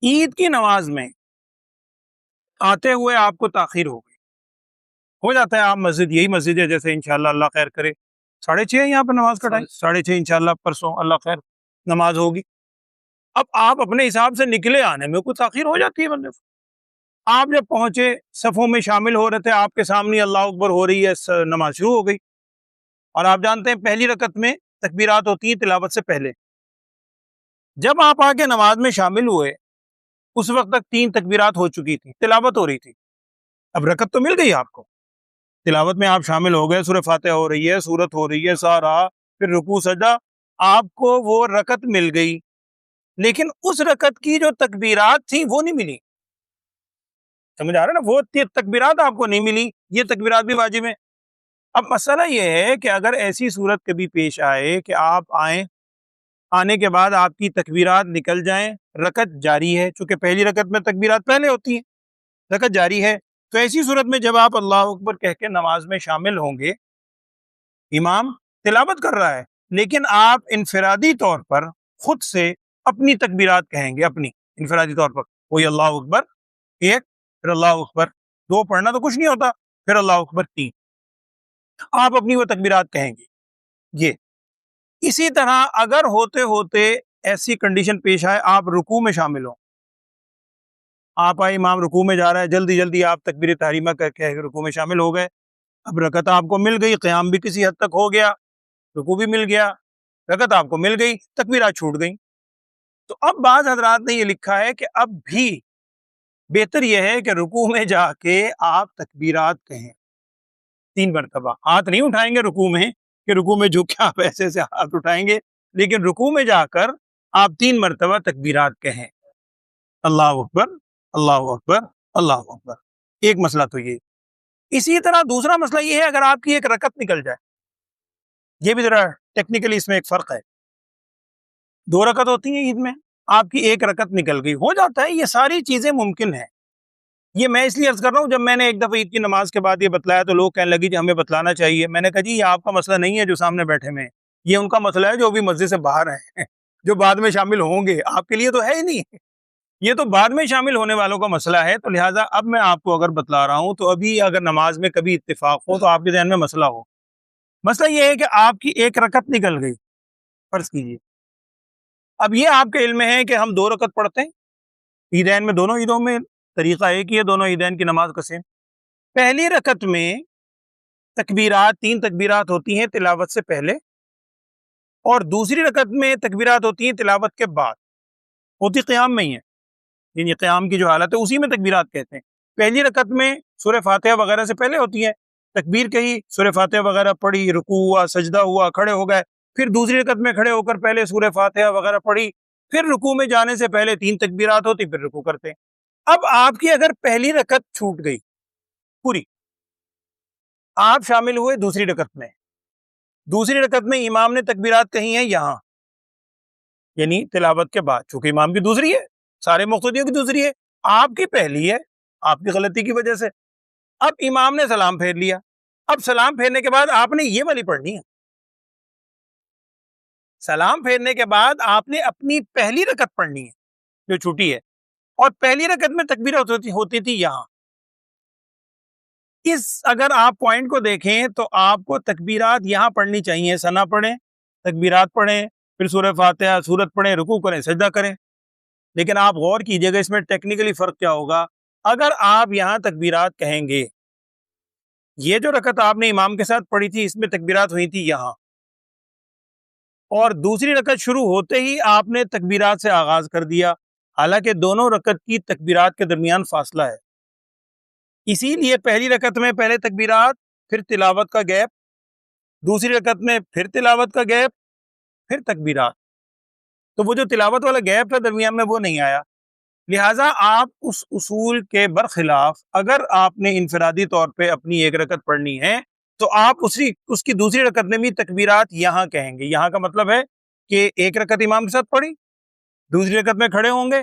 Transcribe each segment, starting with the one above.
عید کی نماز میں آتے ہوئے آپ کو تاخیر ہو گئی، ہو جاتا ہے آپ مسجد، یہی مسجد ہے جیسے انشاءاللہ اللہ خیر کرے 6:30 ہے یہاں پر نماز کا ٹائم، 6:30 انشاءاللہ پرسوں اللہ خیر نماز ہوگی۔ اب آپ اپنے حساب سے نکلے، آنے میں کوئی تاخیر ہو جاتی ہے بندے کو۔ آپ جب پہنچے، صفوں میں شامل ہو رہے تھے، آپ کے سامنے اللہ اکبر ہو رہی ہے، نماز شروع ہو گئی، اور آپ جانتے ہیں پہلی رکعت میں تکبیرات ہوتی ہیں تلاوت سے پہلے۔ جب آپ آ کے نماز میں شامل ہوئے، اس وقت تک 3 تکبیرات ہو چکی تھی، تلاوت ہو رہی تھی۔ اب رکعت تو مل گئی آپ کو، تلاوت میں آپ شامل ہو گئے، سورہ فاتحہ ہو رہی ہے، سورت ہو رہی ہے، سارا، پھر رکوع سجدہ، آپ کو وہ رکعت مل گئی، لیکن اس رکعت کی جو تکبیرات تھیں وہ نہیں ملی۔ سمجھ آ رہا ہے نا؟ وہ تکبیرات آپ کو نہیں ملی، یہ تکبیرات بھی واجب ہیں۔ اب مسئلہ یہ ہے کہ اگر ایسی صورت کبھی پیش آئے کہ آپ آئیں، آنے کے بعد آپ کی تکبیرات نکل جائیں، رکعت جاری ہے، چونکہ پہلی رکعت میں تکبیرات پہلے ہوتی ہیں، رکعت جاری ہے، تو ایسی صورت میں جب آپ اللہ اکبر کہہ کے نماز میں شامل ہوں گے، امام تلاوت کر رہا ہے، لیکن آپ انفرادی طور پر خود سے اپنی تکبیرات کہیں گے، اپنی انفرادی طور پر، کوئی اللہ اکبر 1، پھر اللہ اکبر 2، پڑھنا تو کچھ نہیں ہوتا، پھر اللہ اکبر 3، آپ اپنی وہ تکبیرات کہیں گے۔ یہ اسی طرح اگر ہوتے ہوتے ایسی کنڈیشن پیش آئے، آپ رکوع میں شامل ہوں، آپ آئے، امام رکوع میں جا رہا ہے، جلدی جلدی آپ تکبیر تحریمہ کر کے رکوع میں شامل ہو گئے، اب رکعت آپ کو مل گئی، قیام بھی کسی حد تک ہو گیا، رکوع بھی مل گیا، رکعت آپ کو مل گئی، تکبیرات چھوٹ گئیں۔ تو اب بعض حضرات نے یہ لکھا ہے کہ اب بھی بہتر یہ ہے کہ رکوع میں جا کے آپ تکبیرات کہیں 3 مرتبہ، ہاتھ نہیں اٹھائیں گے رکوع میں کہ رکوع میں جھک کے آپ ایسے سے ہاتھ اٹھائیں گے، لیکن رکوع میں جا کر آپ 3 مرتبہ تکبیرات کہیں، اللہ اکبر، اللہ اکبر، اللہ اکبر۔ ایک مسئلہ تو یہ۔ اسی طرح دوسرا مسئلہ یہ ہے، اگر آپ کی ایک رکعت نکل جائے، یہ بھی ذرا ٹیکنیکلی اس میں ایک فرق ہے، 2 رکعت ہوتی ہیں عید میں، آپ کی ایک رکعت نکل گئی، ہو جاتا ہے، یہ ساری چیزیں ممکن ہیں۔ یہ میں اس لیے عرض کر رہا ہوں، جب میں نے ایک دفعہ عید کی نماز کے بعد یہ بتلایا تو لوگ کہنے لگی جی ہمیں بتلانا چاہیے، میں نے کہا جی یہ آپ کا مسئلہ نہیں ہے جو سامنے بیٹھے میں، یہ ان کا مسئلہ ہے جو ابھی مسجد سے باہر ہیں، جو بعد میں شامل ہوں گے، آپ کے لیے تو ہے ہی نہیں، یہ تو بعد میں شامل ہونے والوں کا مسئلہ ہے۔ تو لہٰذا اب میں آپ کو اگر بتلا رہا ہوں تو ابھی اگر نماز میں کبھی اتفاق ہو تو آپ کے ذہن میں مسئلہ ہو، مسئلہ یہ ہے کہ آپ کی ایک رکعت نکل گئی، فرض کیجیے، اب یہ آپ کے علم میں ہے کہ ہم 2 رکعت پڑھتے ہیں عیدین میں، دونوں عیدوں میں طریقہ ایک ہی ہے، دونوں عیدین کی نماز کا سیم۔ پہلی رکعت میں تکبیرات 3 تکبیرات ہوتی ہیں تلاوت سے پہلے، اور دوسری رکعت میں تکبیرات ہوتی ہیں تلاوت کے بعد، ہوتی قیام میں ہی ہے، یعنی قیام کی جو حالت ہے اسی میں تکبیرات کہتے ہیں۔ پہلی رکعت میں سورہ فاتحہ وغیرہ سے پہلے ہوتی ہیں، تکبیر کہی، سورہ فاتحہ وغیرہ پڑھی، رکوع ہوا، سجدہ ہوا، کھڑے ہو گئے، پھر دوسری رکعت میں کھڑے ہو کر پہلے سورہ فاتحہ وغیرہ پڑھی، پھر رکوع میں جانے سے پہلے 3 تکبیرات ہوتی، پھر رکوع کرتے ہیں۔ اب آپ کی اگر پہلی رکعت چھوٹ گئی پوری، آپ شامل ہوئے دوسری رکعت میں، دوسری رکعت میں امام نے تکبیرات کہی ہیں یہاں، یعنی تلاوت کے بعد، چونکہ امام کی دوسری ہے، سارے مقتدیوں کی دوسری ہے، آپ کی پہلی ہے، آپ کی غلطی کی وجہ سے۔ اب امام نے سلام پھیر لیا، اب سلام پھیرنے کے بعد آپ نے یہ والی پڑھنی ہے، سلام پھیرنے کے بعد آپ نے اپنی پہلی رکعت پڑھنی ہے جو چھوٹی ہے، اور پہلی رکعت میں تکبیرات ہوتی تھی یہاں۔ اگر آپ پوائنٹ کو دیکھیں تو آپ کو تکبیرات یہاں پڑھنی چاہیے، ثنا پڑھیں، تکبیرات پڑھیں، پھر سورہ فاتحہ سورت پڑھیں، رکوع کریں، سجدہ کریں، لیکن آپ غور کیجئے گا اس میں ٹیکنیکلی فرق کیا ہوگا۔ اگر آپ یہاں تکبیرات کہیں گے، یہ جو رکعت آپ نے امام کے ساتھ پڑھی تھی اس میں تکبیرات ہوئی تھی یہاں، اور دوسری رکعت شروع ہوتے ہی آپ نے تکبیرات سے آغاز کر دیا، حالانکہ دونوں رکعت کی تکبیرات کے درمیان فاصلہ ہے، اسی لیے پہلی رکعت میں پہلے تکبیرات، پھر تلاوت کا گیپ، دوسری رکعت میں پھر تلاوت کا گیپ، پھر تکبیرات، تو وہ جو تلاوت والا گیپ تھا درمیان میں وہ نہیں آیا۔ لہٰذا آپ اس اصول کے برخلاف اگر آپ نے انفرادی طور پہ اپنی ایک رکعت پڑھنی ہے تو آپ اس کی دوسری رکعت میں بھی تکبیرات یہاں کہیں گے۔ یہاں کا مطلب ہے کہ ایک رکعت امام کے ساتھ پڑھی، دوسری رکعت میں کھڑے ہوں گے،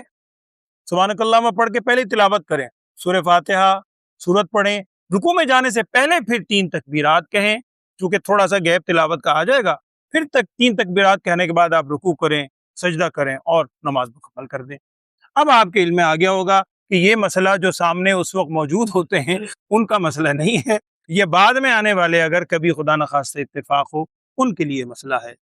سبحانک اللہم پڑھ کے پہلے تلاوت کریں، سورہ فاتحہ سورت پڑھیں، رکوع میں جانے سے پہلے پھر 3 تکبیرات کہیں، چونکہ تھوڑا سا گیپ تلاوت کا آ جائے گا، پھر 3 تکبیرات کہنے کے بعد آپ رکوع کریں، سجدہ کریں اور نماز مکمل کر دیں۔ اب آپ کے علم میں آ گیا ہوگا کہ یہ مسئلہ جو سامنے اس وقت موجود ہوتے ہیں ان کا مسئلہ نہیں ہے، یہ بعد میں آنے والے اگر کبھی خدا نخواستہ اتفاق ہو ان کے لیے مسئلہ ہے۔